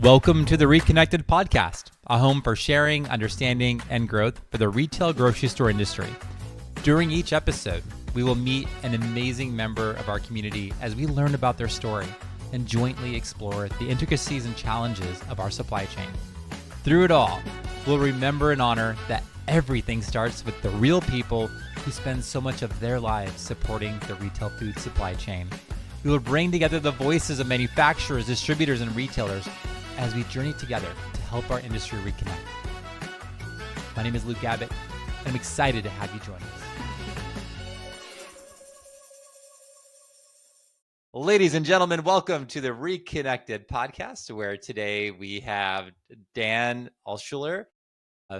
Welcome to the Reconnected Podcast, a home for sharing, understanding, and growth for the retail grocery store industry. During each episode, we will meet an amazing member of our community as we learn about their story and jointly explore the intricacies and challenges of our supply chain. Through it all, we'll remember and honor that everything starts with the real people who spend so much of their lives supporting the retail food supply chain. We will bring together the voices of manufacturers, distributors, and retailers as we journey together to help our industry reconnect. My name is Luke Abbott, and I'm excited to have you join us. Ladies and gentlemen, welcome to the Reconnected Podcast, where today we have Dan Altschuler,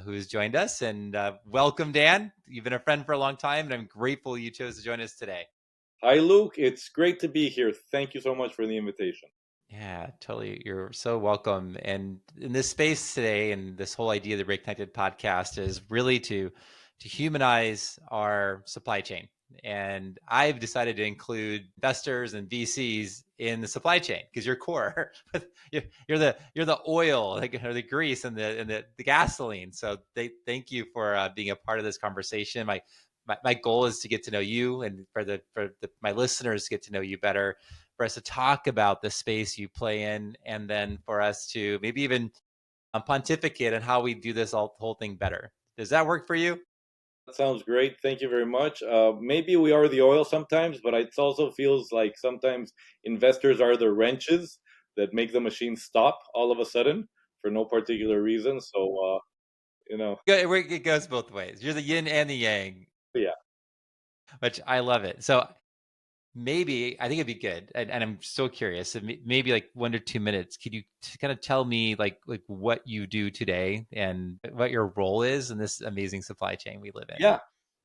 who's joined us. And welcome, Dan. You've been a friend for a long time, and I'm grateful you chose to join us today. Hi, Luke. It's great to be here. Thank you so much for the invitation. Yeah, totally. You're so welcome. And in this space today, and this whole idea of the Reconnected Podcast is really to humanize our supply chain. And I've decided to include investors and VCs in the supply chain because you're core. you're the oil, or the grease, and the gasoline. So thank you for being a part of this conversation. My goal is to get to know you, and for my listeners to get to know you better, for us to talk about the space you play in, and then for us to maybe even pontificate on how we do this whole thing better. Does that work for you? That sounds great. Thank you very much. Maybe we are the oil sometimes, but it also feels like sometimes investors are the wrenches that make the machine stop all of a sudden for no particular reason. So, It goes both ways. You're the yin and the yang. Yeah. Which I love it. So maybe I think it'd be good, and I'm so curious. Maybe like 1 to 2 minutes. Could you kind of tell me like what you do today and what your role is in this amazing supply chain we live in? Yeah,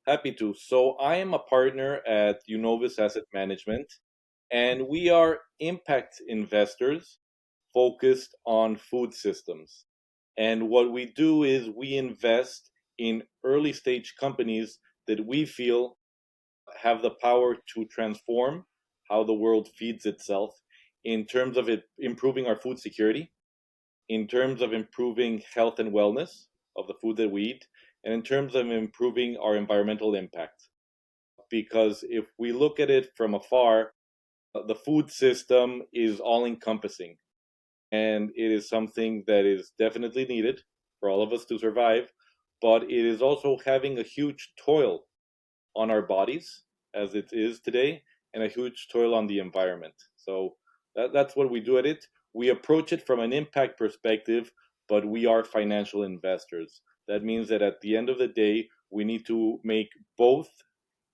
happy to. So I am a partner at Unovis Asset Management, and we are impact investors focused on food systems. And what we do is we invest in early stage companies that we feel have the power to transform how the world feeds itself in terms of it improving our food security, in terms of improving health and wellness of the food that we eat, and in terms of improving our environmental impact. Because if we look at it from afar, the food system is all encompassing, and it is something that is definitely needed for all of us to survive, but it is also having a huge toil on our bodies as it is today, and a huge toil on the environment. So that's what we do at it. We approach it from an impact perspective, but we are financial investors. That means that at the end of the day, we need to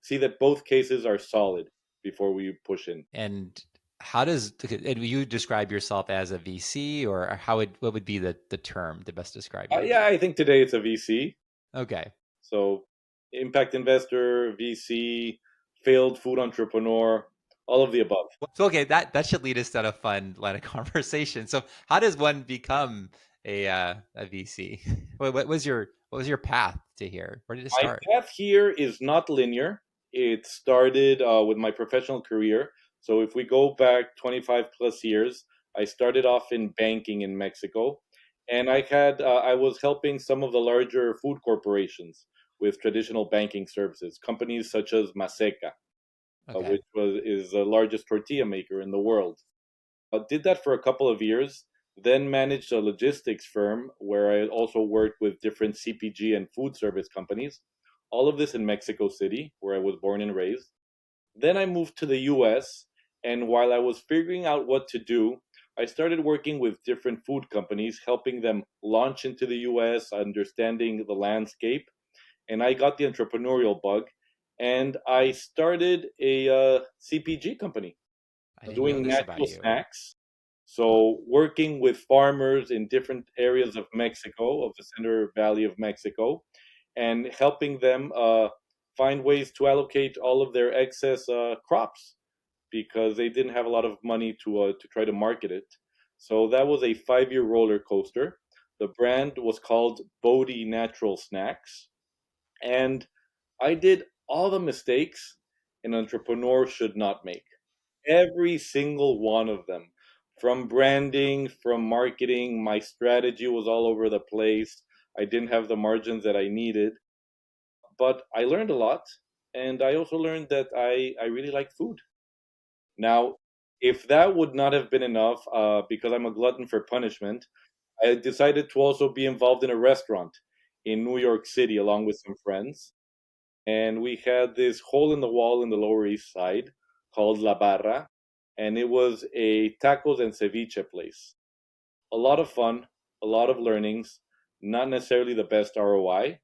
see that both cases are solid before we push in. And how does you describe yourself as a VC, or what would be the term to best describe you? Yeah, I think today it's a VC. Okay. So impact investor, VC, failed food entrepreneur, all of the above. So okay, that should lead us down a fun line of conversation. So how does one become a VC? What was your path to here? Where did it My start? path here is not linear. It started with my professional career. So if we go back 25 plus years, I started off in banking in Mexico, and I was helping some of the larger food corporations with traditional banking services, companies such as Maseca, Okay. which is the largest tortilla maker in the world. I did that for a couple of years, then managed a logistics firm where I also worked with different CPG and food service companies. All of this in Mexico City, where I was born and raised. Then I moved to the US, and while I was figuring out what to do, I started working with different food companies, helping them launch into the US, understanding the landscape. And I got the entrepreneurial bug, and I started a CPG company I didn't know doing this about natural you. snacks. So working with farmers in different areas of Mexico, of the Center Valley of Mexico, and helping them find ways to allocate all of their excess crops because they didn't have a lot of money to try to market it. So that was a 5-year roller coaster. The brand was called Bodhi Natural Snacks, and I did all the mistakes an entrepreneur should not make. Every single one of them. From branding, from marketing, my strategy was all over the place. I didn't have the margins that I needed, but I learned a lot. And I also learned that I really like food. Now, if that would not have been enough, because I'm a glutton for punishment, I decided to also be involved in a restaurant in New York City along with some friends. And we had this hole in the wall in the Lower East Side called La Barra, and it was a tacos and ceviche place. A lot of fun, a lot of learnings, not necessarily the best ROI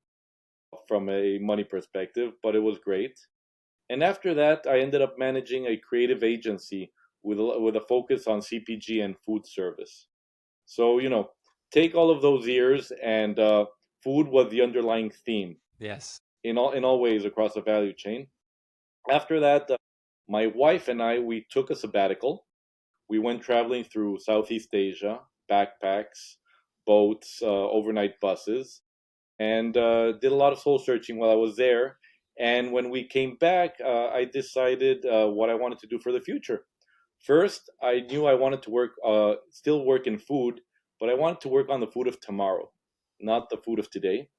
from a money perspective, but it was great. And after that, I ended up managing a creative agency with a focus on CPG and food service. So, take all of those years, and food was the underlying theme Yes. in all ways across the value chain. After that, my wife and I, we took a sabbatical. We went traveling through Southeast Asia, backpacks, boats, overnight buses, and did a lot of soul searching while I was there. And when we came back, I decided what I wanted to do for the future. First, I knew I wanted to still work in food, but I wanted to work on the food of tomorrow, not the food of today.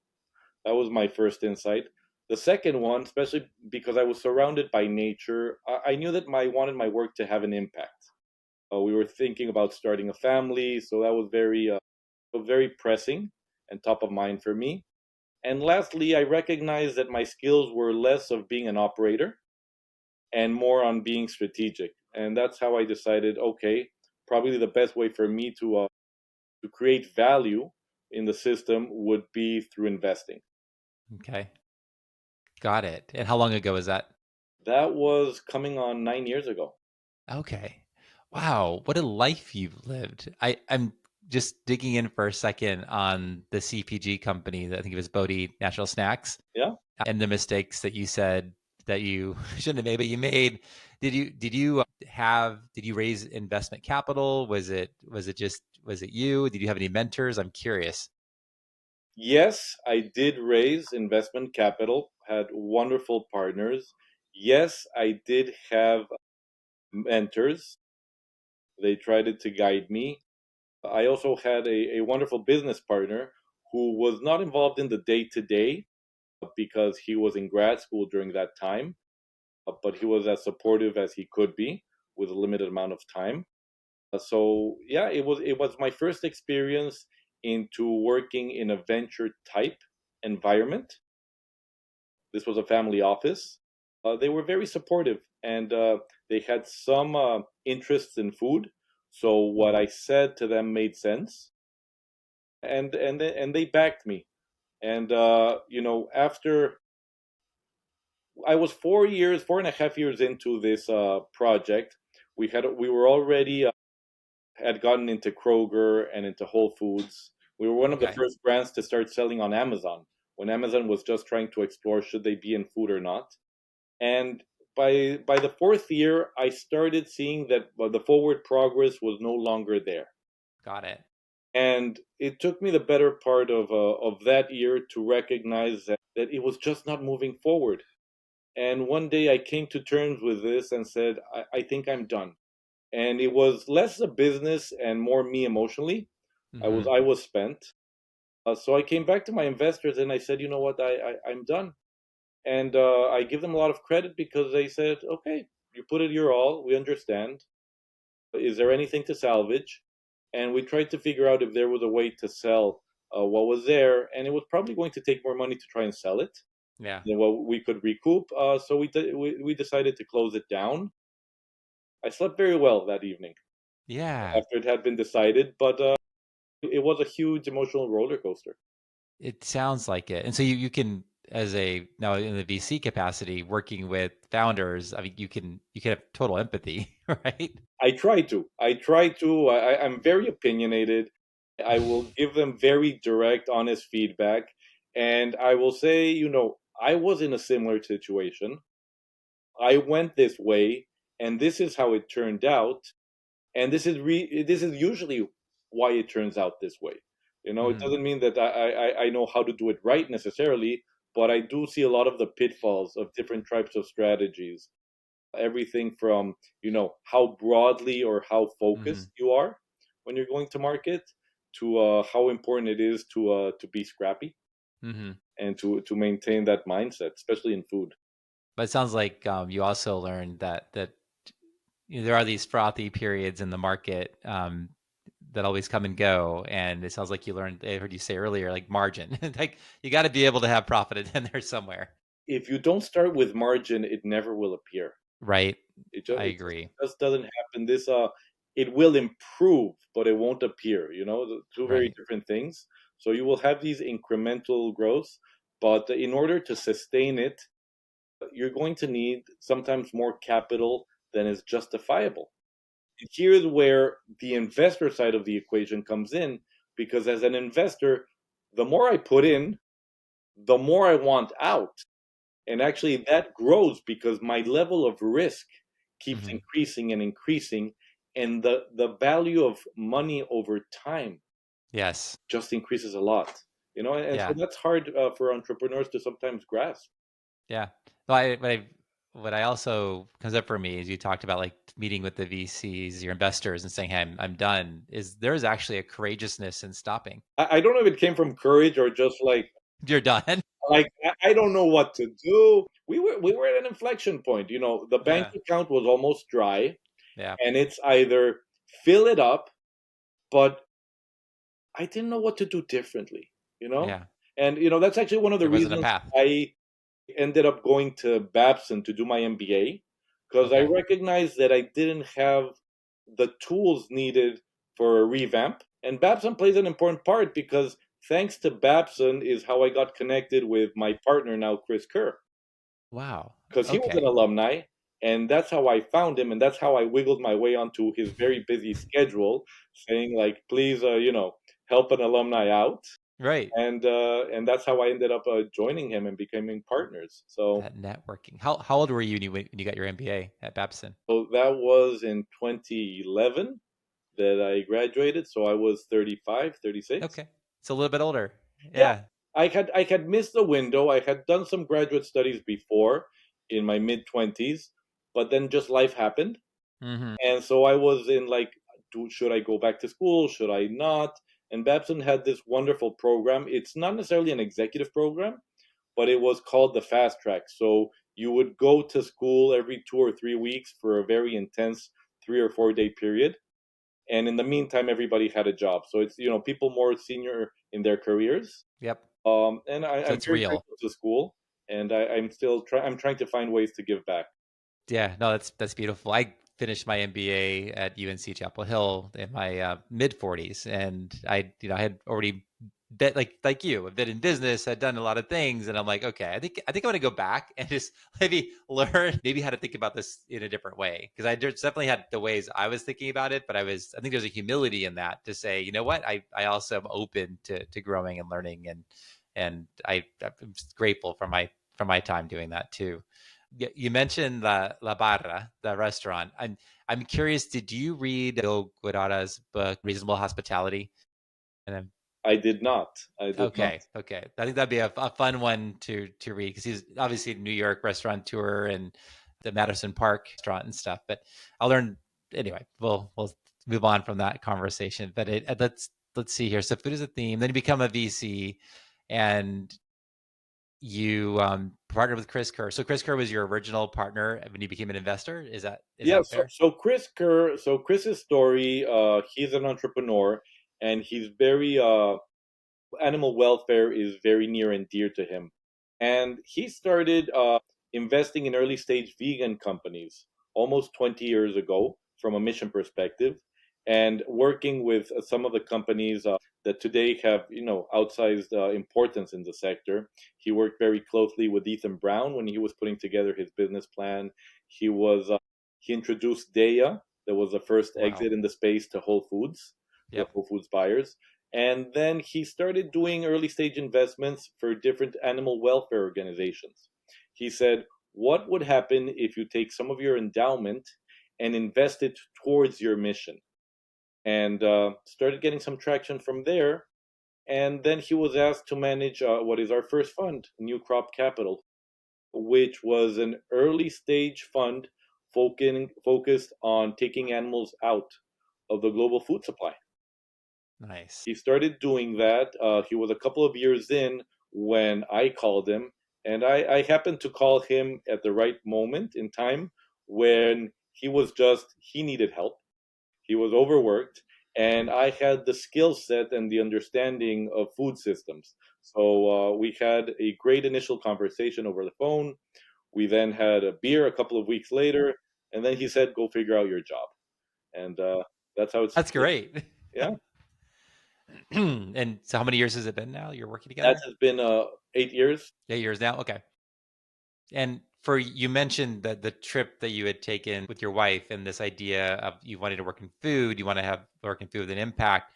That was my first insight. The second one, especially because I was surrounded by nature, I knew that I wanted my work to have an impact. We were thinking about starting a family, so that was very pressing and top of mind for me. And lastly, I recognized that my skills were less of being an operator and more on being strategic. And that's how I decided, okay, probably the best way for me to create value in the system would be through investing. Okay. Got it. And how long ago was that? That was coming on 9 years ago. Okay. Wow, what a life you've lived. I'm just digging in for a second on the CPG company that I think it was Bodhi Natural Snacks Yeah. and the mistakes that you said that you shouldn't have made, but you made. Did you raise investment capital? Was it you? Did you have any mentors? I'm curious. Yes, I did raise investment capital, had wonderful partners. Yes, I did have mentors. They tried to guide me. I also had a wonderful business partner who was not involved in the day to day because he was in grad school during that time, but he was as supportive as he could be with a limited amount of time. So yeah, it was my first experience into working in a venture type environment. This was a family office. They were very supportive, and they had some interests in food. So what I said to them made sense, and they backed me. And after I was 4 years, 4.5 years into this project, we were already had gotten into Kroger and into Whole Foods. We were one of the Okay. first brands to start selling on Amazon when Amazon was just trying to explore should they be in food or not. And by the fourth year, I started seeing that the forward progress was no longer there. Got it. And it took me the better part of that year to recognize that it was just not moving forward. And one day I came to terms with this and said, I think I'm done. And it was less a business and more me emotionally. Hmm. I was spent. So I came back to my investors and I said, you know what, I'm done. And I give them a lot of credit because they said, okay, you put it your all. We understand. Is there anything to salvage? And we tried to figure out if there was a way to sell what was there. And it was probably going to take more money to try and sell it Yeah. than what we could recoup. So we decided to close it down. I slept very well that evening Yeah. after it had been decided, but it was a huge emotional roller coaster. It sounds like it. And so you can, as a now in the VC capacity, working with founders, I mean, you can have total empathy, right? I try to. I'm very opinionated. I will give them very direct, honest feedback, and I will say, I was in a similar situation. I went this way, and this is how it turned out, and this is usually why it turns out this way. It Hmm. doesn't mean that I know how to do it right necessarily, but I do see a lot of the pitfalls of different types of strategies. everything from, how broadly or how Mm-hmm. focused you are when you're going to market, to how important it is to be scrappy Mm-hmm. and to maintain that mindset, especially in food. But it sounds like you also learned that there are these frothy periods in the market that always come and go, and it sounds like you learned. I heard you say earlier, like margin, like you got to be able to have profit in there somewhere, If you don't start with margin, it never will appear. right? I It agree. just doesn't happen. It will improve, but it won't appear. The two very Right. different things. So you will have these incremental growths, but in order to sustain it, you're going to need sometimes more capital than is justifiable. And here's where the investor side of the equation comes in, because as an investor, the more I put in, the more I want out. And actually, that grows because my level of risk keeps Hmm. increasing and increasing, and the value of money over time Yes. just increases a lot. And so Yeah. that's hard for entrepreneurs to sometimes grasp. Yeah. Well, what I also comes up for me is you talked about like meeting with the VCs, your investors, and saying, "Hey, I'm done." Is there's actually a courageousness in stopping? I don't know if it came from courage or just You're done. I don't know what to do. We were at an inflection point. The bank Yeah. account was almost dry, Yeah. and it's either fill it up, but I didn't know what to do differently. You know, Yeah. and that's actually one of the There wasn't a reasons path. I ended up going to Babson to do my MBA, because I Okay. recognized that I didn't have the tools needed for a revamp. And Babson plays an important part because thanks to Babson is how I got connected with my partner now, Chris Kerr, Wow. because he was an Okay. alumni. And that's how I found him, and that's how I wiggled my way onto his very busy schedule, saying like, "Please, help an alumni out." Right. And that's how I ended up joining him and becoming partners. So That networking. How old were you when you got your MBA at Babson? so that was in 2011 that I graduated. So I was 35, 36. Okay. It's a little bit older. Yeah, Yeah. I had missed the window. I had done some graduate studies before in my mid 20s, but then just life happened. Hmm. And so I was in like, should I go back to school? Should I not? And Babson had this wonderful program. It's not necessarily an executive program, but it was called the fast track. So you would go to school every 2 or 3 weeks for a very intense 3 or 4 day period. And in the meantime, everybody had a job. So it's, people more senior in their careers. Yep. And So I'm it's very real. grateful to school. And I'm trying to find ways to give back. Yeah, no, that's beautiful. I finished my MBA at UNC Chapel Hill in my mid 40s, and I had already bet like you, I've been in business, I'd done a lot of things, and I'm like, okay, I think I'm gonna go back and just maybe learn maybe how to think about this in a different way, because I just definitely had the ways I was thinking about it, but I think there's a humility in that to say, you know what, I also am open to growing and learning, and I'm just grateful for my time doing that too. You mentioned La Barra, the restaurant. I'm curious. Did you read Bill Guadara's book, Reasonable Hospitality? And I'm I did not. I did not. okay. Okay, I think that'd be a fun one to read, because he's obviously a New York restaurateur and the Madison Park restaurant and stuff. But I'll learn anyway. We'll move on from that conversation. But let's see here. So food is a theme. Then you become a VC, and you partnered with Chris Kerr. So Chris Kerr was your original partner when you became an investor. Is Yeah, that so fair? so Chris Kerr, so Chris's story, he's an entrepreneur, and he's very animal welfare is very near and dear to him. And he started investing in early stage vegan companies almost 20 years ago from a mission perspective, and working with some of the companies that today have outsized importance in the sector. He worked very closely with Ethan Brown when he was putting together his business plan. He introduced Daya, that was the first Wow. exit in the space, to Whole Foods, to the Yep. Whole Foods buyers. And then he started doing early stage investments for different animal welfare organizations. He said, what would happen if you take some of your endowment and invest it towards your mission? And started getting some traction from there. And then he was asked to manage what is our first fund, New Crop Capital, which was an early stage fund focused on taking animals out of the global food supply. Nice. He started doing that. He was a couple of years in when I called him, and I happened to call him at the right moment in time when he needed help. He was overworked, and I had the skill set and the understanding of food systems. So we had a great initial conversation over the phone. We then had a beer a couple of weeks later, and then he said, "Go figure out your job." And that's how it That's started. great. Yeah, And so how many years has it been now you're working that together? has been 8 years. 8 years now? Okay. And for you mentioned that the trip that you had taken with your wife and this idea of you wanted to work in food, you want to have work in food with an impact.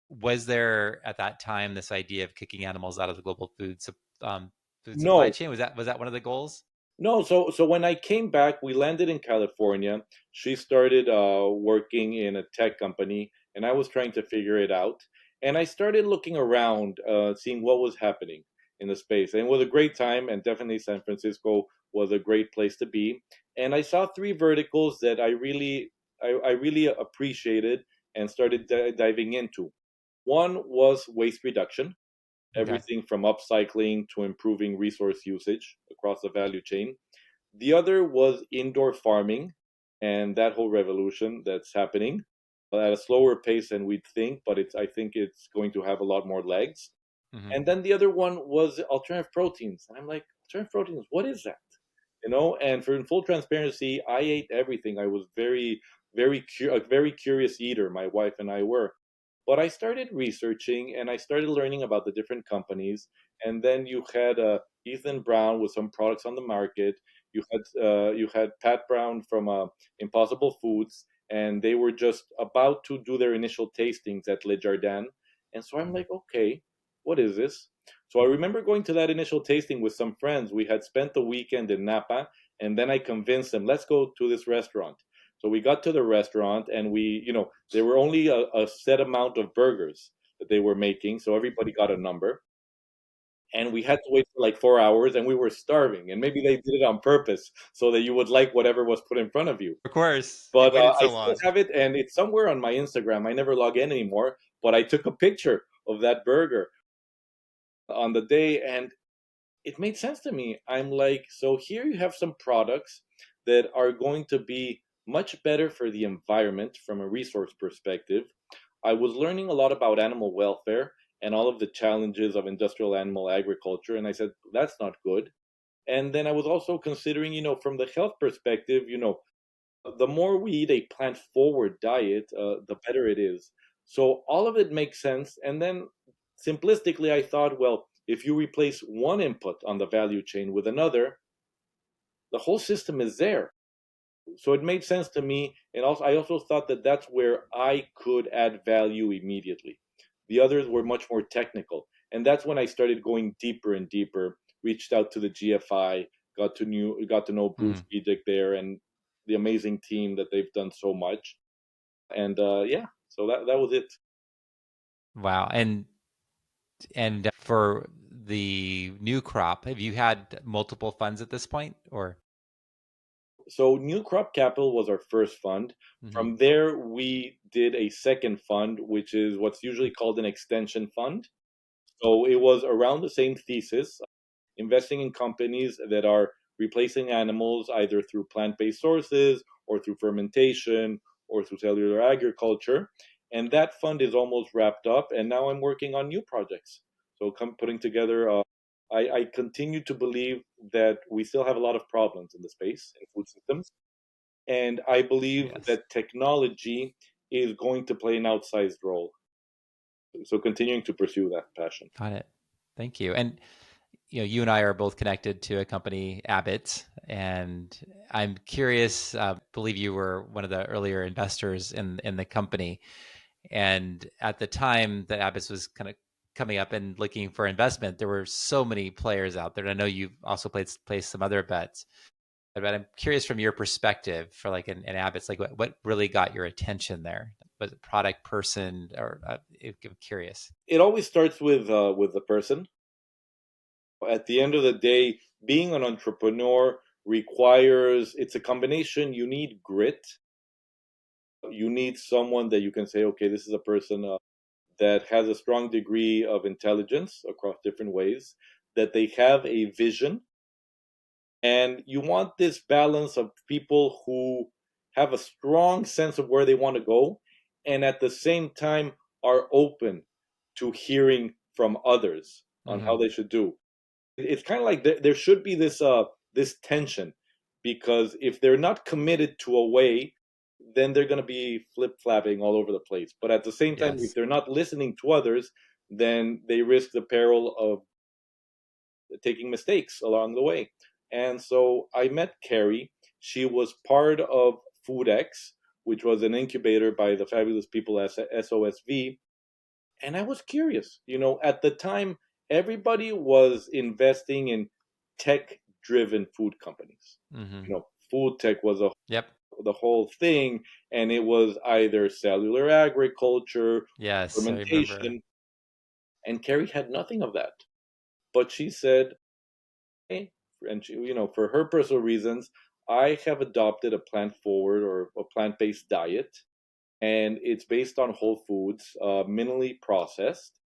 Was there at that time this idea of kicking animals out of the global food supply No, chain? Was that one of the goals? no. So when I came back, we landed in California. She started working in a tech company, and I was trying to figure it out. And I started looking around, seeing what was happening in the space. And it was a great time, and definitely San Francisco was a great place to be. And I saw three verticals that I really appreciated and started diving into. One was waste reduction, Okay. everything from upcycling to improving resource usage across the value chain. The other was indoor farming and that whole revolution that's happening at a slower pace than we'd think, but I think it's going to have a lot more legs. Hmm. And then the other one was alternative proteins. And I'm like, alternative proteins, what is that? And for in full transparency, I ate everything. I was a very curious eater. My wife and I were. But I started researching and I started learning about the different companies. And then you had Ethan Brown with some products on the market. You had Pat Brown from Impossible Foods, and they were just about to do their initial tastings at Le Jardin. And so I'm like, okay, what is this? So I remember going to that initial tasting with some friends. We had spent the weekend in Napa, and then I convinced them, let's go to this restaurant. So we got to the restaurant, and there were only a set amount of burgers that they were making, so everybody got a number. And we had to wait for like 4 hours, and we were starving. And maybe they did it on purpose so that you would like whatever was put in front of you. Of course. You But waited I so still long. have it, and it's somewhere on my Instagram. I never log in anymore, but I took a picture of that burger on the day, and it made sense to me. I'm like, so here you have some products that are going to be much better for the environment from a resource perspective. I was learning a lot about animal welfare and all of the challenges of industrial animal agriculture, and I said, that's not good. And then I was also considering, from the health perspective, the more we eat a plant forward diet, the better it is. So all of it makes sense. And then simplistically, I thought, well, if you replace one input on the value chain with another, the whole system is there. So it made sense to me. And also, I also thought that that's where I could add value immediately. The others were much more technical. And that's when I started going deeper and deeper, reached out to the GFI, got to know Bruce Mhm. Edick there and the amazing team that they've done so much. And yeah, so that was it. Wow. And for the new crop, have you had multiple funds at this point or? So New Crop Capital was our first fund. Mhm. From there, we did a second fund, which is what's usually called an extension fund. So it was around the same thesis, investing in companies that are replacing animals either through plant based sources or through fermentation or through cellular agriculture. And that fund is almost wrapped up. And now I'm working on new projects. So putting together, I continue to believe that we still have a lot of problems in the space in food systems. And I believe Yes. that technology is going to play an outsized role. So continuing to pursue that passion. Got it. Thank you. And you and I are both connected to a company, Abbott, and I'm curious. Believe you were one of the earlier investors in the company, and at the time that Abbott was kind of coming up and looking for investment, there were so many players out there. And I know you've also placed some other bets, but I'm curious from your perspective for like an Abbott's, like what really got your attention there? Was it product, person, or I'm curious. It always starts with the person. At the end of the day, being an entrepreneur, requires, it's a combination. You need grit. You need someone that you can say, okay, this is a person that has a strong degree of intelligence across different ways, that they have a vision. And you want this balance of people who have a strong sense of where they want to go and at the same time are open to hearing from others on Mm-hmm. how they should do. It's kind of like there should be this tension, because if they're not committed to a way, then they're going to be flip flapping all over the place. But at the same time, if Yes. they're not listening to others, then they risk the peril of taking mistakes along the way. And so I met Carrie. She was part of FoodX, which was an incubator by the fabulous people at SOSV. And I was curious. At the time, everybody was investing in tech driven food companies. Mm-hmm. Food tech was Yep. the whole thing, and it was either cellular agriculture, Yes, I remember. fermentation, and Carrie had nothing of that. But she said, hey, and for her personal reasons, I have adopted a plant forward or a plant based diet, and it's based on whole foods, minimally processed,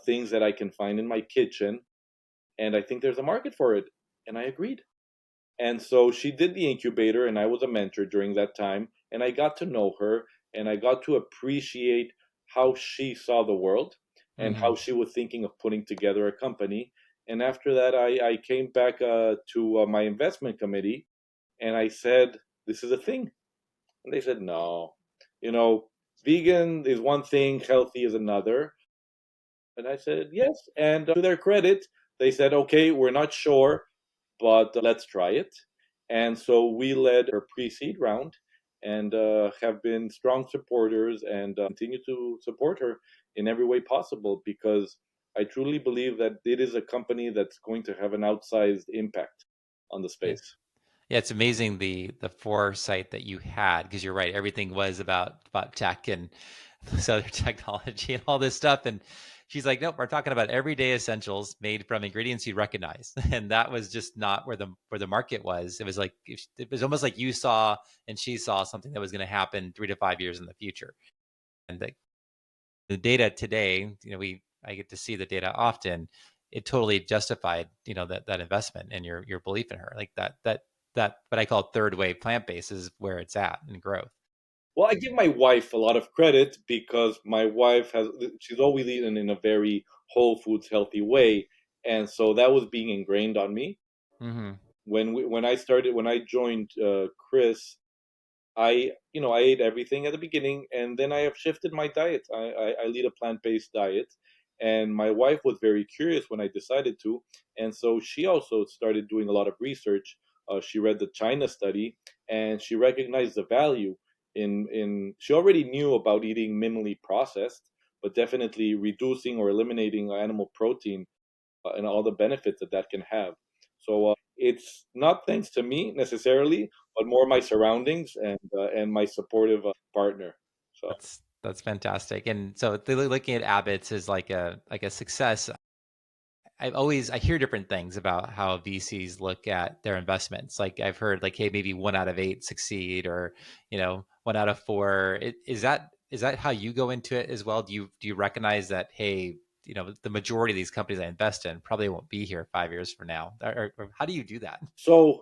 things that I can find in my kitchen, and I think there's a market for it. And I agreed. And so she did the incubator, and I was a mentor during that time, and I got to know her, and I got to appreciate how she saw the world and Mm-hmm. how she was thinking of putting together a company. And after that, I came back to my investment committee, and I said, "This is a thing." And they said, "No, you know, vegan is one thing, healthy is another." And I said, "Yes." And to their credit, they said, "Okay, we're not sure, but let's try it." And so we led her pre-seed round, and have been strong supporters, and continue to support her in every way possible, because I truly believe that it is a company that's going to have an outsized impact on the Yeah. space. Yeah, it's amazing the foresight that you had, because you're right. Everything was about tech and this other technology and all this stuff. And she's like, nope, we're talking about everyday essentials made from ingredients you recognize. And that was just not where the market was. It was like it was almost like you saw and she saw something that was going to happen 3 to 5 years in the future. And the data today, we I get to see the data often. It totally justified, that investment and your belief in her. Like that what I call third wave plant based is where it's at in growth. Well, I give my wife a lot of credit, because my wife she's always eaten in a very whole foods healthy way, and so that was being ingrained on me. Mm-hmm. When I joined Chris, I ate everything at the beginning, and then I have shifted my diet. I lead a plant based diet, and my wife was very curious when I decided to, and so she also started doing a lot of research. She read the China study, and she recognized the value in. She already knew about eating minimally processed, but definitely reducing or eliminating animal protein, and all the benefits that that can have. So it's not thanks to me necessarily, but more my surroundings and my supportive partner. So That's fantastic. And so looking at Abbott's is like a success. I hear different things about how VCs look at their investments. Like I've heard like, hey, maybe 1 out of 8 succeed, or 1 out of 4. Is that how you go into it as well? Do you recognize that, hey, the majority of these companies I invest in probably won't be here 5 years from now, or how do you do that?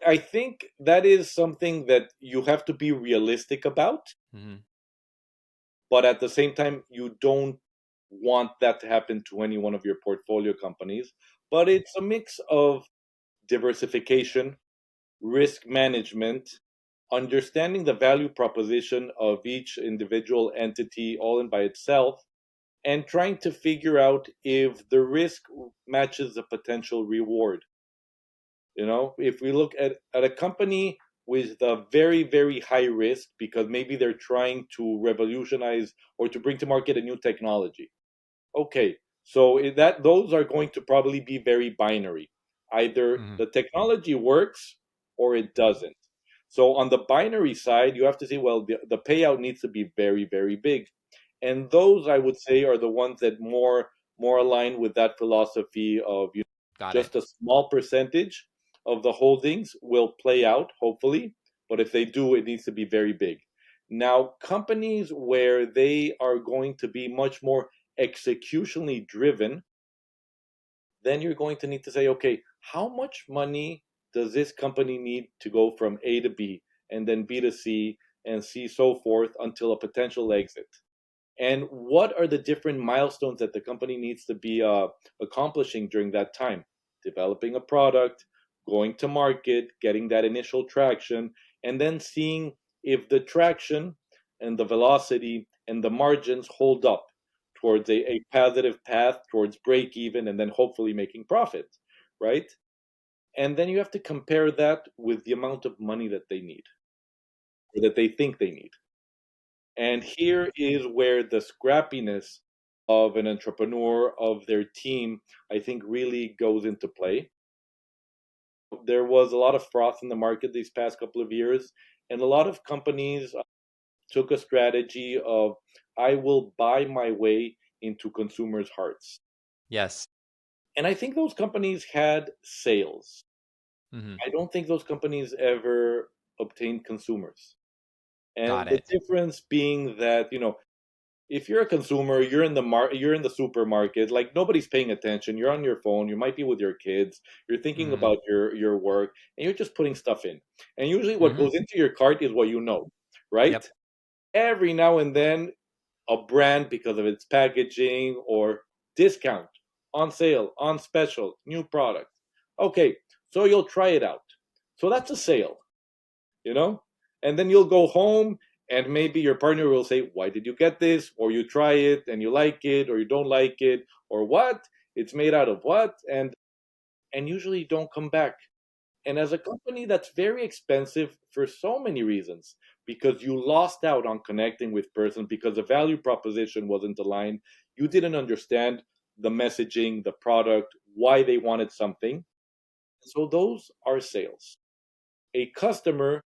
I think that is something that you have to be realistic about, Mm-hmm. but at the same time, you don't want that to happen to any one of your portfolio companies. But it's a mix of diversification, risk management, understanding the value proposition of each individual entity all in by itself, and trying to figure out if the risk matches the potential reward. If we look at a company with a very, very high risk, because maybe they're trying to revolutionize or to bring to market a new technology. Okay, so that those are going to probably be very binary. Either Mm-hmm. the technology works or it doesn't. So on the binary side, you have to say, well, the payout needs to be very, very big. And those, I would say, are the ones that more align with that philosophy of Got it. just a small percentage of the holdings will play out, hopefully. But if they do, it needs to be very big. Now, companies where they are going to be much more executionally driven, then you're going to need to say, okay, how much money does this company need to go from A to B and then B to C and C so forth until a potential exit? And what are the different milestones that the company needs to be accomplishing during that time? Developing a product, going to market, getting that initial traction, and then seeing if the traction and the velocity and the margins hold up towards a positive path towards break even and then hopefully making profit, right? And then you have to compare that with the amount of money that they need or that they think they need. And here is where the scrappiness of an entrepreneur, of their team, I think really goes into play. There was a lot of froth in the market these past couple of years, and a lot of companies took a strategy of, I will buy my way into consumers' hearts. Yes. And I think those companies had sales. Hmm. I don't think those companies ever obtained consumers. And Got the it. difference being that, if you're a consumer, you're in the supermarket, like nobody's paying attention. You're on your phone. You might be with your kids. You're thinking Hmm. about your work, and you're just putting stuff in. And usually, what Hmm. goes into your cart is what you know, right? Yep. Every now and then, a brand because of its packaging or discount, on sale, on special, new product. Okay, so you'll try it out. So that's a sale, you know? And then you'll go home and maybe your partner will say, "Why did you get this?" Or you try it and you like it or you don't like it or what? It's made out of what? And usually you don't come back. And as a company, that's very expensive for so many reasons because you lost out on connecting with person because the value proposition wasn't aligned. You didn't understand the messaging, the product, why they wanted something. So those are sales. A customer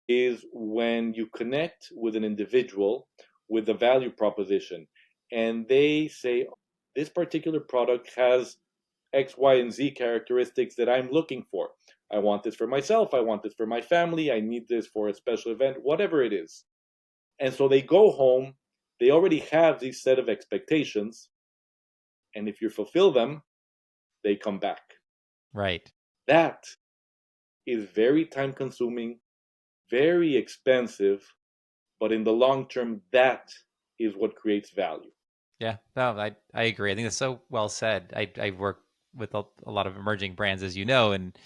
is when you connect with an individual with a value proposition and they say, this particular product has X, Y, and Z characteristics that I'm looking for. I want this for myself. I want this for my family. I need this for a special event, whatever it is. And so they go home. They already have these set of expectations. And if you fulfill them, they come back. Right. That is very time consuming, very expensive, but in the long term, that is what creates value. Yeah. No, I agree. I think that's so well said. I work with a lot of emerging brands, as you know, and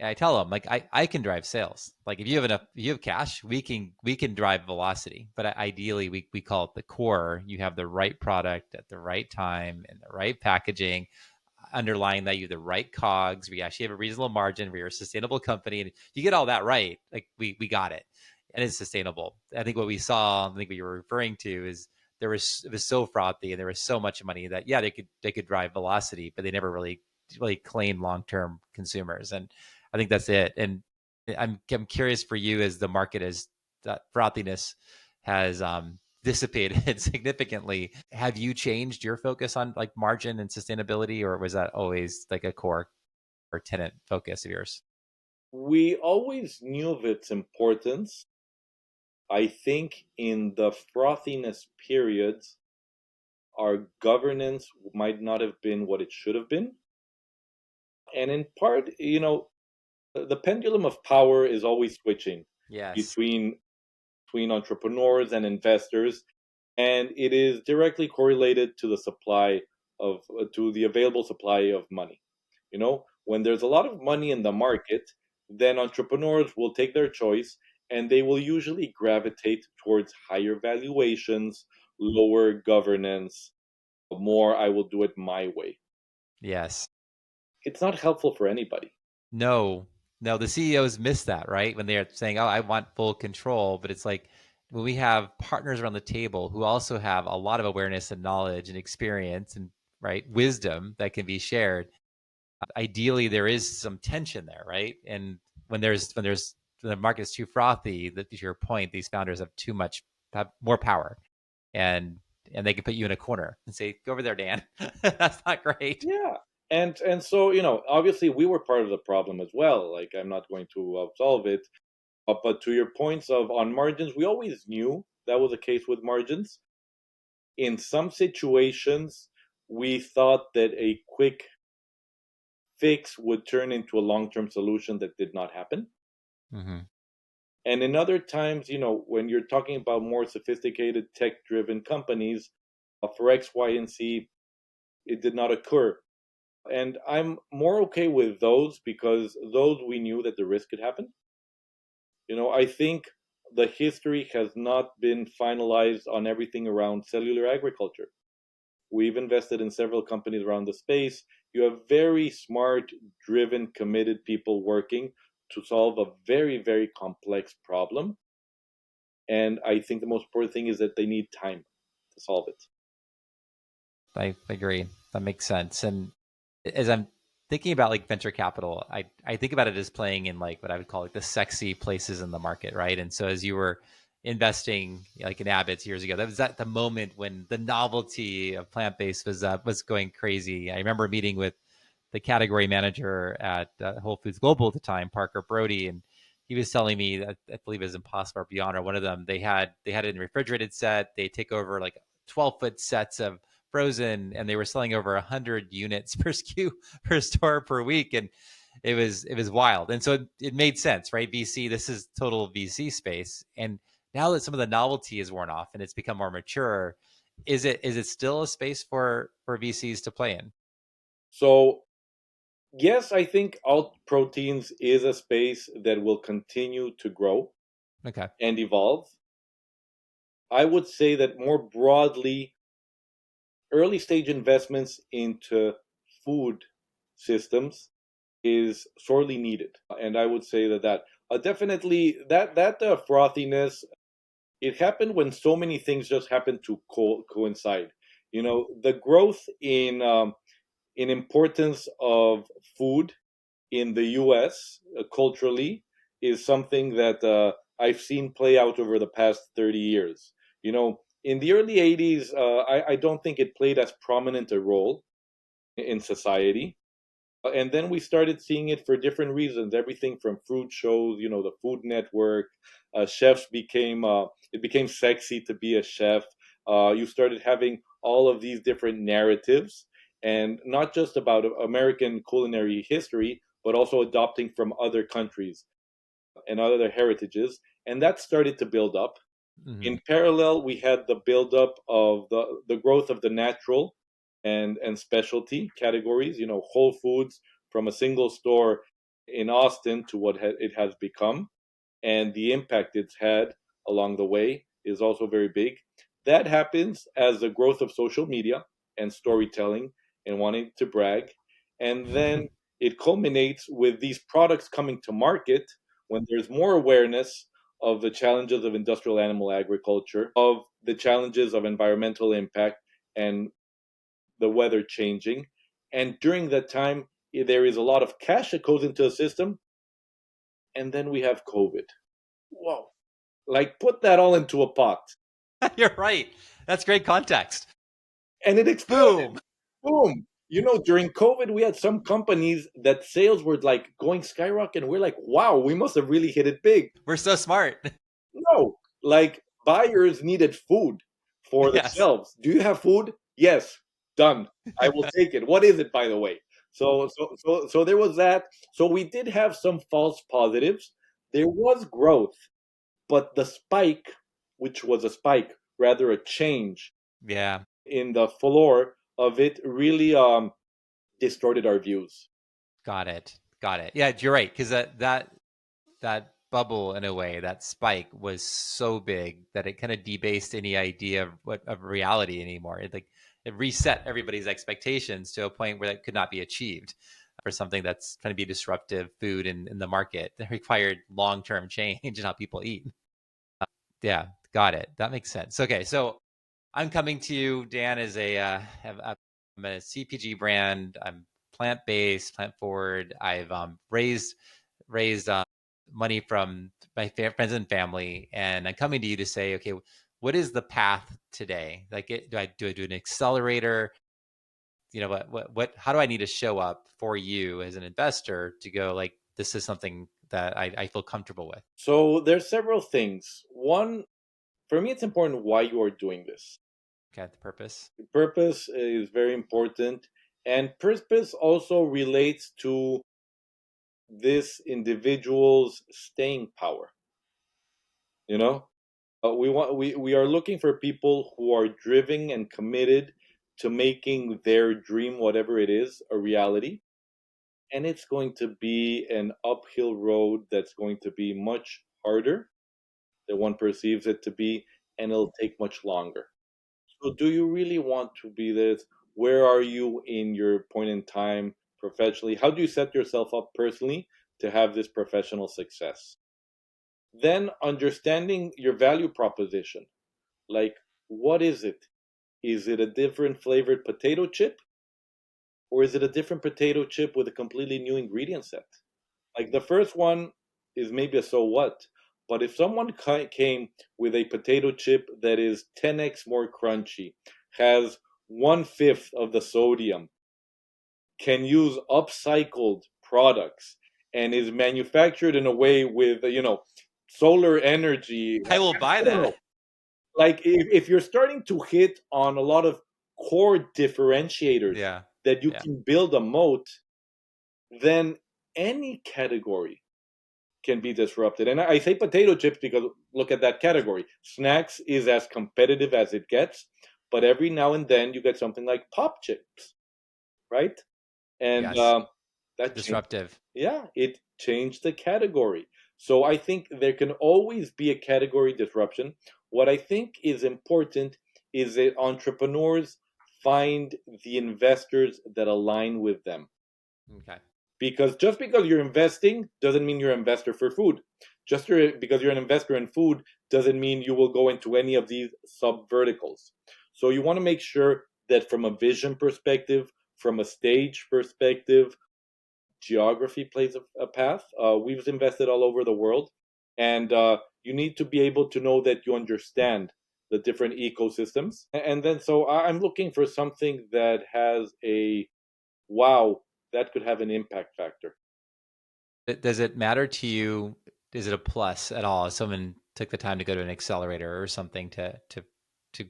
I tell them like I can drive sales. Like if you have enough, if you have cash, we can drive velocity. But ideally, we call it the core. You have the right product at the right time and the right packaging, underlying that you have the right cogs. We actually have a reasonable margin. We're a sustainable company, and you get all that right. Like we got it, and it's sustainable. I think what we saw, I think what you were referring to is it was so frothy and there was so much money that yeah they could drive velocity, but they never really claim long term consumers. And I think that's it. And I'm curious for you as the market as that frothiness has dissipated significantly. Have you changed your focus on like margin and sustainability, or was that always like a core or tenant focus of yours? We always knew of its importance. I think in the frothiness periods, our governance might not have been what it should have been. And in part, the pendulum of power is always switching Yes. between entrepreneurs and investors, and it is directly correlated to the supply of to the available supply of money. When there's a lot of money in the market, then entrepreneurs will take their choice and they will usually gravitate towards higher valuations, lower governance, more I will do it my way. Yes. It's not helpful for anybody. No, no, the CEOs miss that, right? When they're saying, "Oh, I want full control," but it's like when we have partners around the table who also have a lot of awareness and knowledge and experience and right wisdom that can be shared. Ideally, there is some tension there, right? And when the market is too frothy, that to your point, these founders have more power, and and they can put you in a corner and say, "Go over there, Dan." That's not great. Yeah. And so, obviously we were part of the problem as well. Like, I'm not going to absolve it. But to your points of on margins, we always knew that was the case with margins. In some situations, we thought that a quick fix would turn into a long-term solution. That did not happen. Hmm. And in other times, when you're talking about more sophisticated tech-driven companies, for X, Y, and Z, it did not occur. And I'm more okay with those because those we knew that the risk could happen. I think the history has not been finalized on everything around cellular agriculture. We've invested in several companies around the space. You have very smart, driven, committed people working to solve a very, very complex problem. And I think the most important thing is that they need time to solve it. I agree. That makes sense. And as I'm thinking about like venture capital, I think about it as playing in like what I would call like the sexy places in the market, right? And so as you were investing like in Abbott's years ago, that was at the moment when the novelty of plant based was going crazy. I remember meeting with the category manager at Whole Foods Global at the time, Parker Brody, and he was telling me that I believe it was Impossible or Beyond or one of them. They had it in a refrigerated set. They take over like 12-foot sets of frozen, and they were selling over 100 units per SKU per store per week, and it was wild. And so it made sense, right? VC, this is total VC space, and now that some of the novelty is worn off and it's become more mature, is it still a space for VCs to play in? So, yes, I think alt proteins is a space that will continue to grow Okay. and evolve. I would say that more broadly, early stage investments into food systems is sorely needed. And I would say that definitely that frothiness, it happened when so many things just happened to coincide. The growth in importance of food in the U.S. Culturally is something that I've seen play out over the past 30 years. In the early 80s, I don't think it played as prominent a role in society. And then we started seeing it for different reasons. Everything from fruit shows, the Food Network. Chefs it became sexy to be a chef. You started having all of these different narratives, and not just about American culinary history, but also adopting from other countries and other heritages. And that started to build up. Hmm. In parallel, we had the buildup of the growth of the natural and specialty categories. Whole Foods from a single store in Austin to what it has become, and the impact it's had along the way is also very big. That happens as the growth of social media and storytelling and wanting to brag, and then it culminates with these products coming to market when there's more awareness of the challenges of industrial animal agriculture, of the challenges of environmental impact and the weather changing. And during that time, there is a lot of cash that goes into the system. And then we have COVID. Whoa. Like, put that all into a pot. You're right. That's great context. And it exploded. Boom. Boom. During COVID, we had some companies that sales were like going skyrocket. And we're like, wow, we must have really hit it big. We're so smart. No, like buyers needed food for the Yes. shelves. Do you have food? Yes, done. I will take it. What is it, by the way? So there was that. So we did have some false positives. There was growth, but the spike, which was a spike, rather a change Yeah. in the floor of it, really distorted our views. Got it. Got it. Yeah, you're right. Because that bubble in a way, that spike was so big that it kind of debased any idea of reality anymore. It reset everybody's expectations to a point where that could not be achieved for something that's going to be disruptive food in the market that required long-term change in how people eat. Yeah, got it. That makes sense. Okay, so I'm coming to you, Dan, as I'm a CPG brand. I'm plant based, plant forward. I've raised money from my friends and family, and I'm coming to you to say, okay, what is the path today? Like, do I do an accelerator? how do I need to show up for you as an investor to go like, this is something that I feel comfortable with? So there's several things. One, for me, it's important why you are doing this. Okay, the purpose. Purpose is very important, and purpose also relates to this individual's staying power. You know, we are looking for people who are driven and committed to making their dream, whatever it is, a reality. And it's going to be an uphill road that's going to be much harder than one perceives it to be, and it'll take much longer. So, do you really want to be this? Where are you in your point in time professionally? How do you set yourself up personally to have this professional success? Then, understanding your value proposition. Like, what is it? Is it a different flavored potato chip? Or is it a different potato chip with a completely new ingredient set? Like, the first one is maybe a so what. But if someone came with a potato chip that is 10x more crunchy, has 1/5 of the sodium, can use upcycled products, and is manufactured in a way with, solar energy, I will buy I don't that. know. Like, if you're starting to hit on a lot of core differentiators Yeah. that you Yeah. can build a moat, then any category can be disrupted. And I say potato chips because look at that category. Snacks is as competitive as it gets, but every now and then you get something like pop chips, right? And Yes. that changed, Disruptive. yeah, it changed the category. So I think there can always be a category disruption. What I think is important is that entrepreneurs find the investors that align with them. Okay. Because just because you're investing doesn't mean you're an investor for food. Because you're an investor in food doesn't mean you will go into any of these sub verticals. So you want to make sure that from a vision perspective, from a stage perspective, geography plays a path. We've invested all over the world, and you need to be able to know that you understand the different ecosystems. And then, so I'm looking for something that has a wow, that could have an impact factor. Does it matter to you? Is it a plus at all if someone took the time to go to an accelerator or something to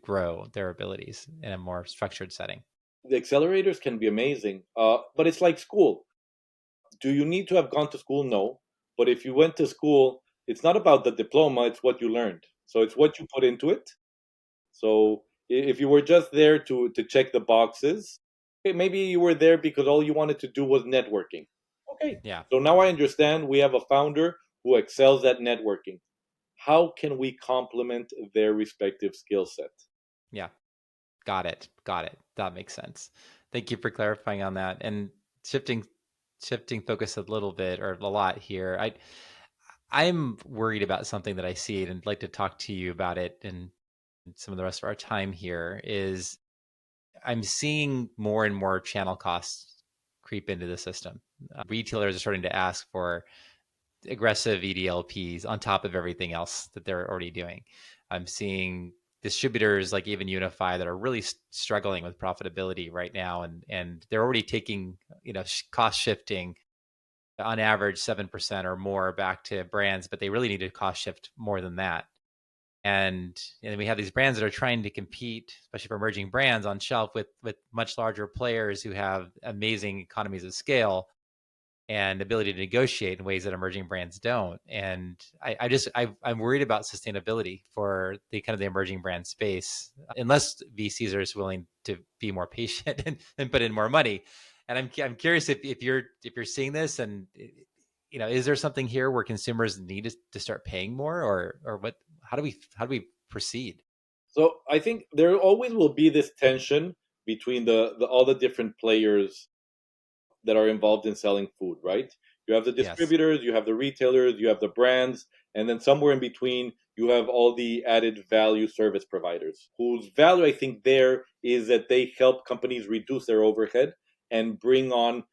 grow their abilities in a more structured setting? The accelerators can be amazing, but it's like school. Do you need to have gone to school? No. But if you went to school, it's not about the diploma, it's what you learned. So it's what you put into it. So if you were just there to check the boxes, okay, maybe you were there because all you wanted to do was networking. Okay. Yeah. So now I understand we have a founder who excels at networking. How can we complement their respective skill set? Yeah. Got it. Got it. That makes sense. Thank you for clarifying on that. And shifting shifting focus a little bit or a lot here. I'm worried about something that I see and I'd like to talk to you about it and some of the rest of our time here is I'm seeing more and more channel costs creep into the system. Retailers are starting to ask for aggressive EDLPs on top of everything else that they're already doing. I'm seeing distributors like even Unify that are really struggling with profitability right now, and they're already taking cost shifting on average 7% or more back to brands, but they really need to cost shift more than that. And we have these brands that are trying to compete, especially for emerging brands, on shelf with much larger players who have amazing economies of scale and ability to negotiate in ways that emerging brands don't. And I'm worried about sustainability for the kind of the emerging brand space, unless VCs are just willing to be more patient and put in more money. And I'm curious if you're seeing this, and is there something here where consumers need to start paying more, or what? How do we proceed? So I think there always will be this tension between the all the different players that are involved in selling food, right? You have the Yes. distributors, you have the retailers, you have the brands, and then somewhere in between, you have all the added value service providers, whose value I think there is that they help companies reduce their overhead and bring on,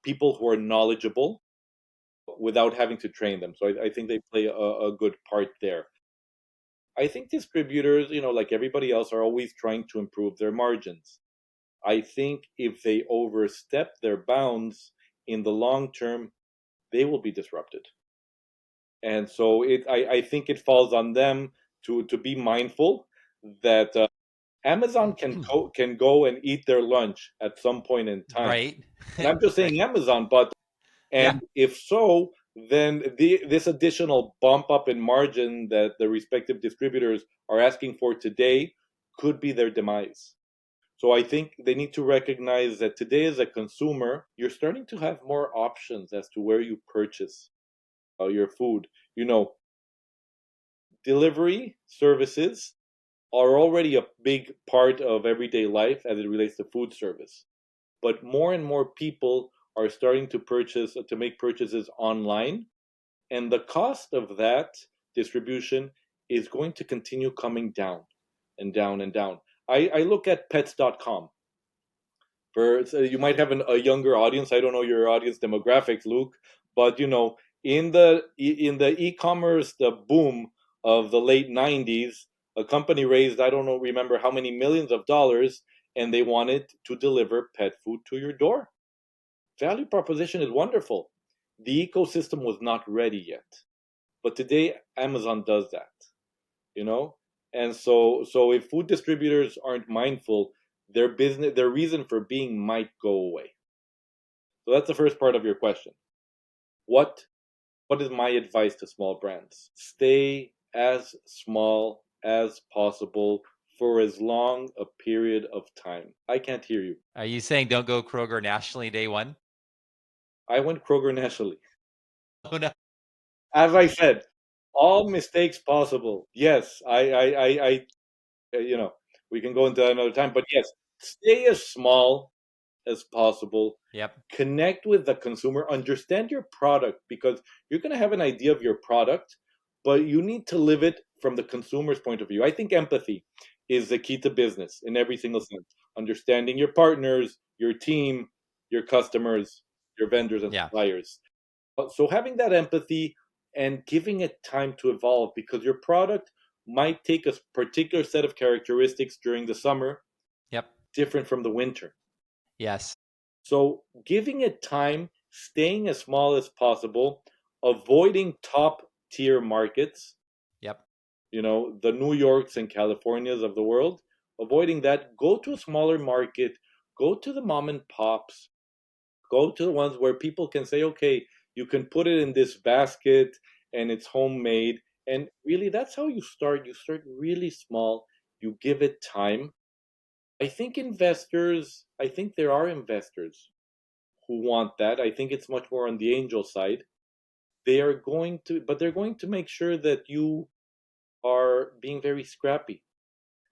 people who are knowledgeable without having to train them. So I think they play a good part there. I think distributors, like everybody else, are always trying to improve their margins. I think if they overstep their bounds in the long term, they will be disrupted. And so I think it falls on them to be mindful that Amazon can go and eat their lunch at some point in time. Right. And I'm just Right. saying Amazon, but Yeah. and if so, then this additional bump up in margin that the respective distributors are asking for today could be their demise. So I think they need to recognize that today, as a consumer, you're starting to have more options as to where you purchase your food. You know, delivery services are already a big part of everyday life as it relates to food service. But more and more people are starting to make purchases online, and the cost of that distribution is going to continue coming down and down and down. I look at pets.com. So you might have a younger audience. I don't know your audience demographics, Luke, but in the e-commerce, the boom of the late '90s, a company raised, I don't know, remember how many millions of dollars, and they wanted to deliver pet food to your door. Value proposition is wonderful. The ecosystem was not ready yet, but today Amazon does that. You know, and so if food distributors aren't mindful, their reason for being might go away. So that's the first part of your question. What what is my advice to small brands? Stay as small as possible for as long a period of time. I can't hear you. Are you saying don't go Kroger nationally day one? I went Kroger nationally. Oh no. As I said, all mistakes possible. Yes, you know, we can go into that another time, but yes, stay as small as possible. Yep. Connect with the consumer, understand your product, because you're going to have an idea of your product, but you need to live it from the consumer's point of view. I think empathy is the key to business in every single sense. Understanding your partners, your team, your customers, your vendors and Yeah. suppliers. So having that empathy and giving it time to evolve, because your product might take a particular set of characteristics during the summer, Yep. different from the winter. Yes. So giving it time, staying as small as possible, avoiding top tier markets, Yep. the New Yorks and Californias of the world, avoiding that, go to a smaller market, go to the mom and pops, go to the ones where people can say, okay, you can put it in this basket and it's homemade. And really, that's how you start. You start really small, you give it time. I think there are investors who want that. I think it's much more on the angel side. But they're going to make sure that you are being very scrappy.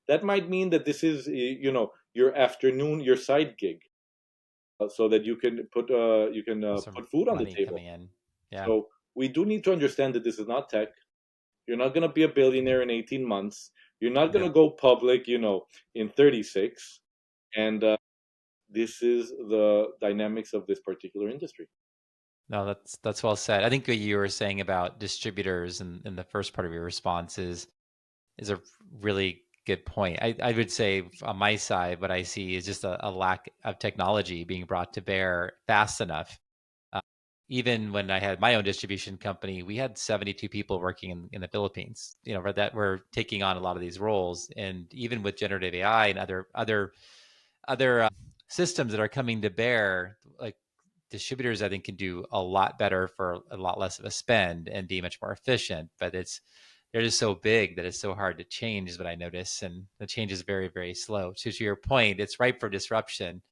That might mean that this is, your afternoon, your side gig, so that you can Some put food on the money table. coming in. Yeah. So we do need to understand that this is not tech. You're not going to be a billionaire in 18 months. You're not going No. to go public, in 36. And this is the dynamics of this particular industry. No, that's well said. I think what you were saying about distributors and in the first part of your response is a really good point. I would say on my side, what I see is just a lack of technology being brought to bear fast enough. Uh, Even when I had my own distribution company, we had 72 people working in the Philippines, that were taking on a lot of these roles. And even with generative AI and other systems that are coming to bear, like distributors, I think can do a lot better for a lot less of a spend and be much more efficient. But they're just so big that it's so hard to change, is what I notice, and the change is very, very slow. So to your point, it's ripe for disruption,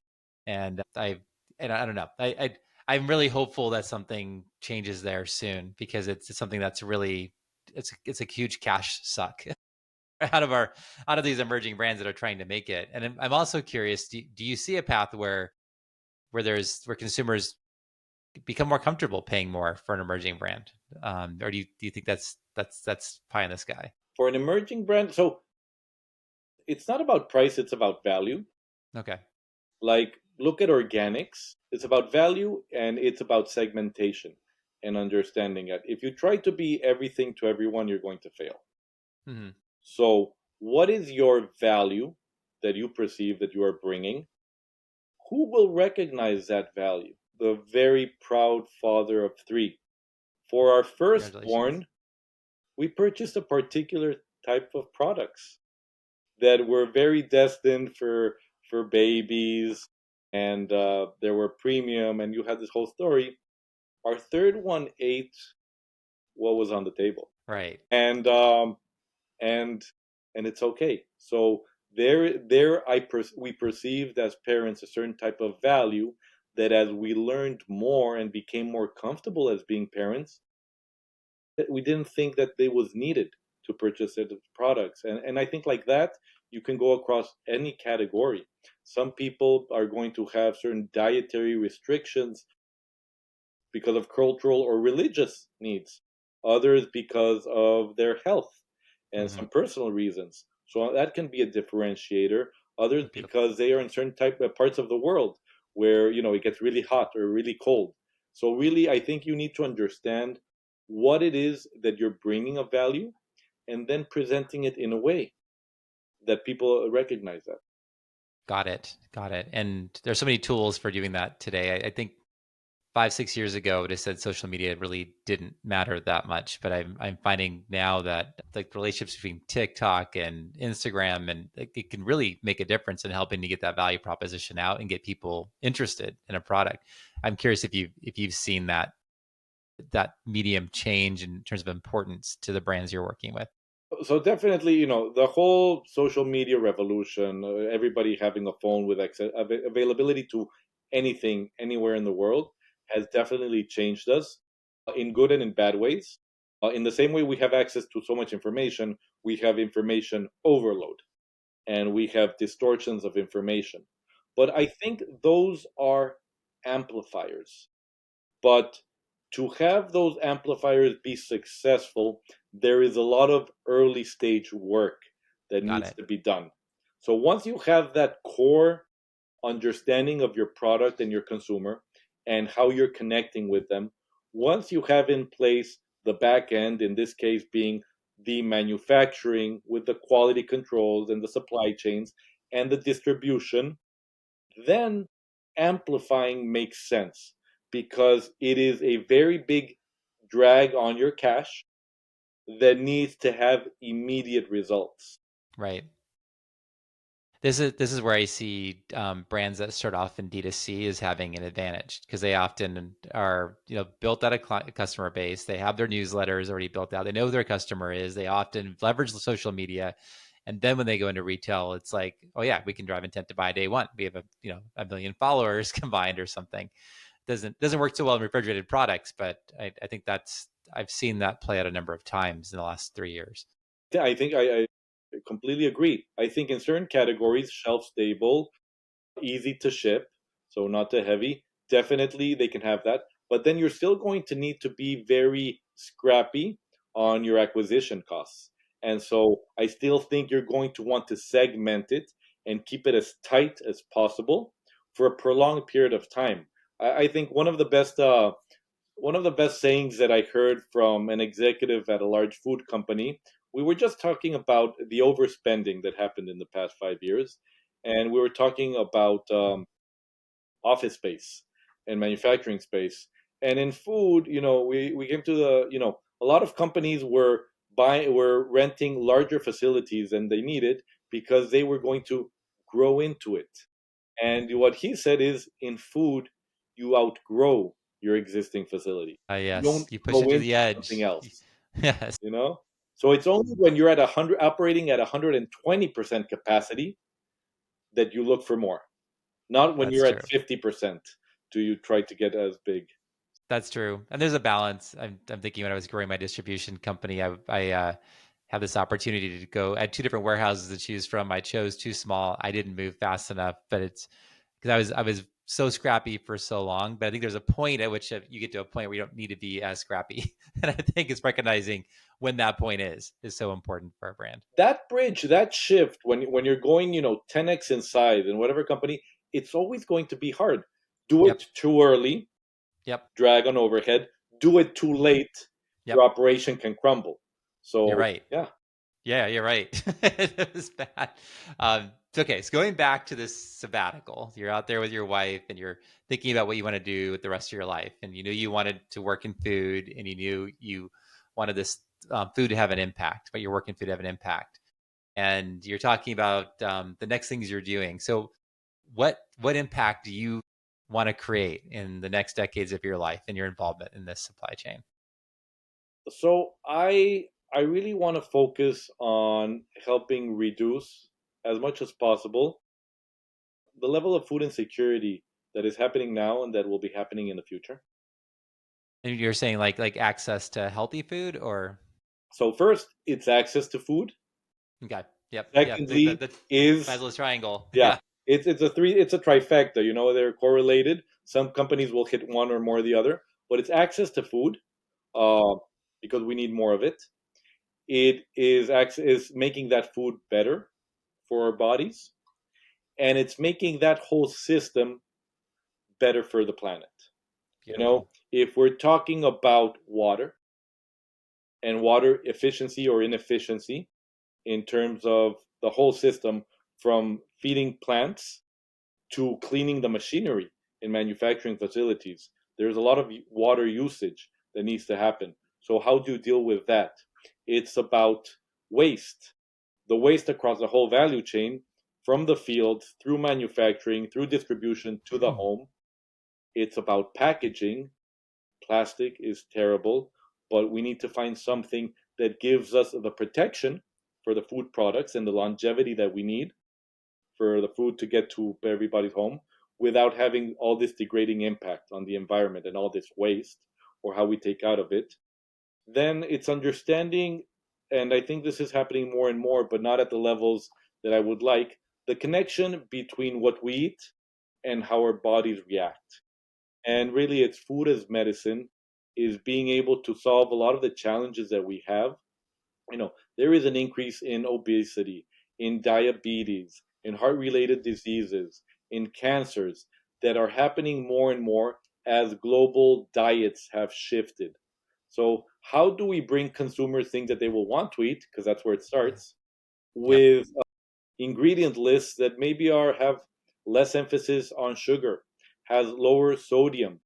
and I don't know, I'm really hopeful that something changes there soon, because it's something that's really it's a huge cash suck out of these emerging brands that are trying to make it. And I'm also curious, do you see a path where consumers become more comfortable paying more for an emerging brand, or do you think that's pie in the sky? For an emerging brand, so it's not about price, it's about value. Okay. Like, look at organics. It's about value and it's about segmentation and understanding it. If you try to be everything to everyone, you're going to fail. Hmm. So, what is your value that you perceive that you are bringing? who will recognize that value? The very proud father of three. For our Congratulations. firstborn, we purchased a particular type of products that were very destined for babies, and there were premium, and you had this whole story. Our third one ate what was on the table, Right. and and and it's okay. So we perceived as parents a certain type of value that as we learned more and became more comfortable as being parents, that we didn't think that they was needed to purchase certain products. And I think like that, you can go across any category. Some people are going to have certain dietary restrictions because of cultural or religious needs, others because of their health and Hmm. some personal reasons. So that can be a differentiator. Others Beautiful. because they are in certain type of parts of the world where it gets really hot or really cold. So really, I think you need to understand what it is that you're bringing of value, and then presenting it in a way that people recognize that. Got it. Got it. And there's so many tools for doing that today. I think 5, 6 years ago, it said social media really didn't matter that much. But I'm finding now that like the relationships between TikTok and Instagram and like, it can really make a difference in helping to get that value proposition out and get people interested in a product. I'm curious if you've seen that medium change in terms of importance to the brands you're working with. So definitely, the whole social media revolution, everybody having a phone with availability to anything, anywhere in the world, has definitely changed us in good and in bad ways. In the same way we have access to so much information, we have information overload and we have distortions of information. But I think those are amplifiers. But to have those amplifiers be successful, there is a lot of early stage work that Got needs it. to be done. So once you have that core understanding of your product and your consumer and how you're connecting with them, once you have in place the back end, in this case being the manufacturing with the quality controls and the supply chains and the distribution, then amplifying makes sense because it is a very big drag on your cash that needs to have immediate results. Right. This is where I see brands that start off in D2C as having an advantage because they often are built out a customer base. They have their newsletters already built out. They know who their customer is. They often leverage the social media, and then when they go into retail, it's like, oh yeah, we can drive intent to buy day one. We have a million followers combined or something. Doesn't work so well in refrigerated products, but I think I've seen that play out a number of times in the last 3 years. I think I completely agree. I think in certain categories, shelf stable, easy to ship, so not too heavy. Definitely they can have that. But then you're still going to need to be very scrappy on your acquisition costs. And so I still think you're going to want to segment it and keep it as tight as possible for a prolonged period of time. I think one of the best sayings that I heard from an executive at a large food company. We were just talking about the overspending that happened in the past 5 years, and we were talking about office space and manufacturing space. And in food, we came to a lot of companies were renting larger facilities than they needed because they were going to grow into it. And what he said is, in food, you outgrow your existing facility. You Yes, don't you push it go to into the something edge. else, Yes, you know? So it's only when you're at 100, operating at 120% capacity, that you look for more. Not when that's you're true. at 50% do you try to get as big. That's true. And there's a balance. I'm thinking when I was growing my distribution company, I had this opportunity to go. I had two different warehouses to choose from. I chose too small. I didn't move fast enough, but it's because I was so scrappy for so long. But I think there's a point at which you get to a point where you don't need to be as scrappy. And I think it's recognizing when that point is so important for a brand. That bridge, that shift, when you're going, 10x in size in whatever company, it's always going to be hard. Do Yep. it too early, Yep. drag on overhead. Do it too late, your Yep. operation can crumble. You're So right. yeah. Yeah, you're right. It was bad. Okay, so going back to this sabbatical, you're out there with your wife and you're thinking about what you want to do with the rest of your life. And you knew you wanted to work in food and you knew you wanted this food to have an impact, but you're working food to have an impact. And you're talking about the next things you're doing. So what impact do you want to create in the next decades of your life and your involvement in this supply chain? So I really want to focus on helping reduce as much as possible the level of food insecurity that is happening now and that will be happening in the future. And you're saying like access to healthy food or So first, it's access to food. okay. Yep. Yeah. Secondly, The is Maslow's triangle. yeah, Yeah. it's a trifecta. You know, they're correlated. Some companies will hit one or more of the other, but it's access to food uh, because we need more of it. It is making that food better for our bodies, and it's making that whole system better for the planet. You know, Beautiful. if we're talking about water and water efficiency or inefficiency in terms of the whole system from feeding plants to cleaning the machinery in manufacturing facilities, there's a lot of water usage that needs to happen. So, how do you deal with that? It's about waste, the waste across the whole value chain from the field through manufacturing, through distribution to the home. It's about packaging. Plastic is terrible, but we need to find something that gives us the protection for the food products and the longevity that we need for the food to get to everybody's home without having all this degrading impact on the environment and all this waste or how we take out of it. Then it's understanding, and I think this is happening more and more, but not at the levels that I would like, the connection between what we eat and how our bodies react. And really, it's food as medicine, is being able to solve a lot of the challenges that we have. There is an increase in obesity, in diabetes, in heart related diseases, in cancers that are happening more and more as global diets have shifted. So, how do we bring consumers things that they will want to eat? Because that's where it starts Yep. with ingredient lists that maybe have less emphasis on sugar, has lower sodium,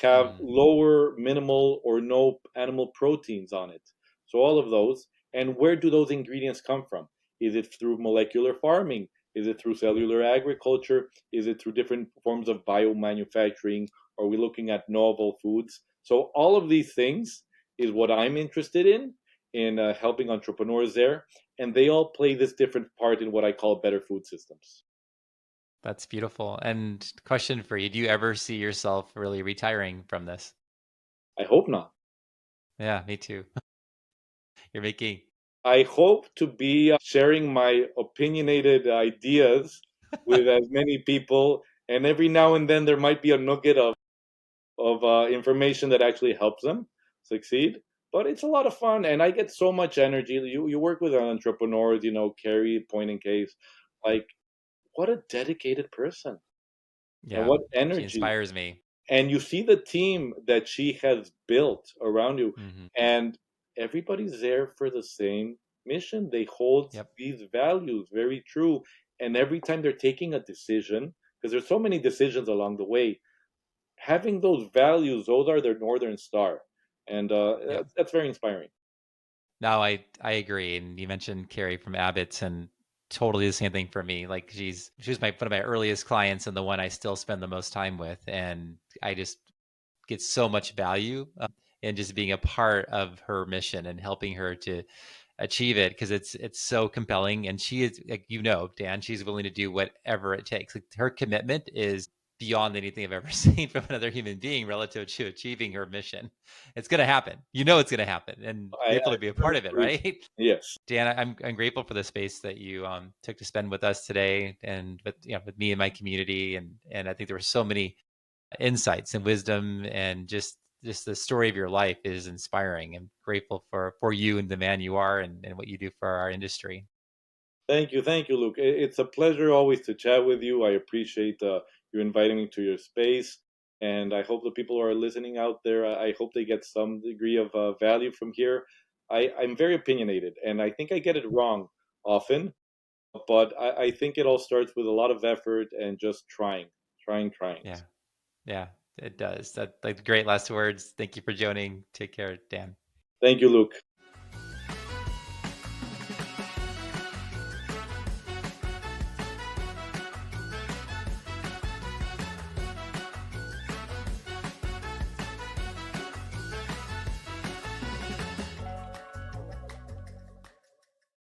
have Mm. lower minimal or no animal proteins on it. So all of those, and where do those ingredients come from? Is it through molecular farming? Is it through cellular agriculture? Is it through different forms of biomanufacturing? Are we looking at novel foods? So all of these things is what I'm interested in helping entrepreneurs there, and they all play this different part in what I call better food systems. That's beautiful. And question for you, do you ever see yourself really retiring from this? I hope not. Yeah, me too. You're making I hope to be sharing my opinionated ideas with as many people, and every now and then there might be a nugget of information that actually helps them succeed. But it's a lot of fun, and I get so much energy. You work with entrepreneurs, Carrie, point in case, like what a dedicated person and yeah, what she energy, inspires me. and you see the team that she has built around you, Hmm. and everybody's there for the same mission. They hold Yep. these values very true, and every time they're taking a decision, because there's so many decisions along the way, having those values, those are their northern star, and Yep. that's very inspiring. No, I agree. And you mentioned Carrie from Abbott's and totally the same thing for me. Like she was my one of my earliest clients and the one I still spend the most time with. And I just get so much value in just being a part of her mission and helping her to achieve it because it's so compelling. And she is, like, Dan, she's willing to do whatever it takes. Like, her commitment is beyond anything I've ever seen from another human being relative to achieving her mission. It's going to happen. It's going to happen, and grateful I to be a part firmly of it. agree. Right, Yes. Dan? I'm grateful for the space that you took to spend with us today, and with me and my community, and I think there were so many insights and wisdom, and just the story of your life is inspiring. I'm grateful for you and the man you are, and what you do for our industry. Thank you, Luke. It's a pleasure always to chat with you. I appreciate you inviting me to your space, and I hope the people who are listening out there, I hope they get some degree of value from here. I'm very opinionated, and I think I get it wrong often, But I think it all starts with a lot of effort and just trying. Yeah. Yeah, it does. That like great last words. Thank you for joining. Take care, Dan. Thank you, Luke.